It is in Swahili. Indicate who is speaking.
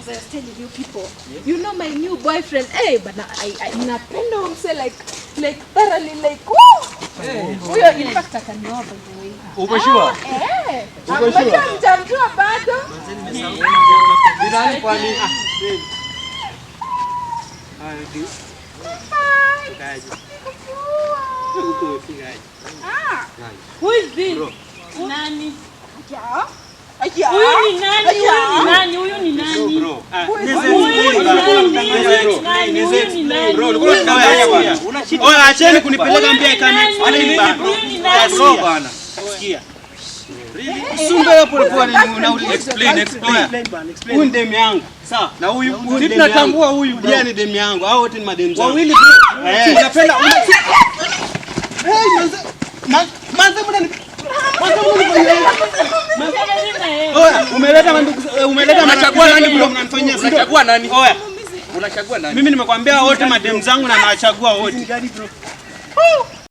Speaker 1: I was telling you people, you know my new boyfriend, but I napenda umse like thoroughly like, huyo in fact akanioa by the way.
Speaker 2: Uko sure?
Speaker 1: Mjamjua bado?
Speaker 2: Nani kwani?
Speaker 3: Who is this? Nani?
Speaker 1: Huyu ni nani?
Speaker 3: Huyu ni nani?
Speaker 2: Bro. Oya, acheni kunipeleka mbia kama bro bana. Sikia. Usumbe hapo ulikuwa ni explain. Huyu ni demu yangu. Sawa. Na huyu tunatambua huyu pia ni demu yangu. Hao wote ni mademu zangu. Wawili bro. Unapenda manze mbona ni oya, umeleta machagua nani bro mnanifanyia sisi? Unachagua nani? Oya. Unachagua nani? Mimi nimekwambia wote mademu zangu na nawachagua wote.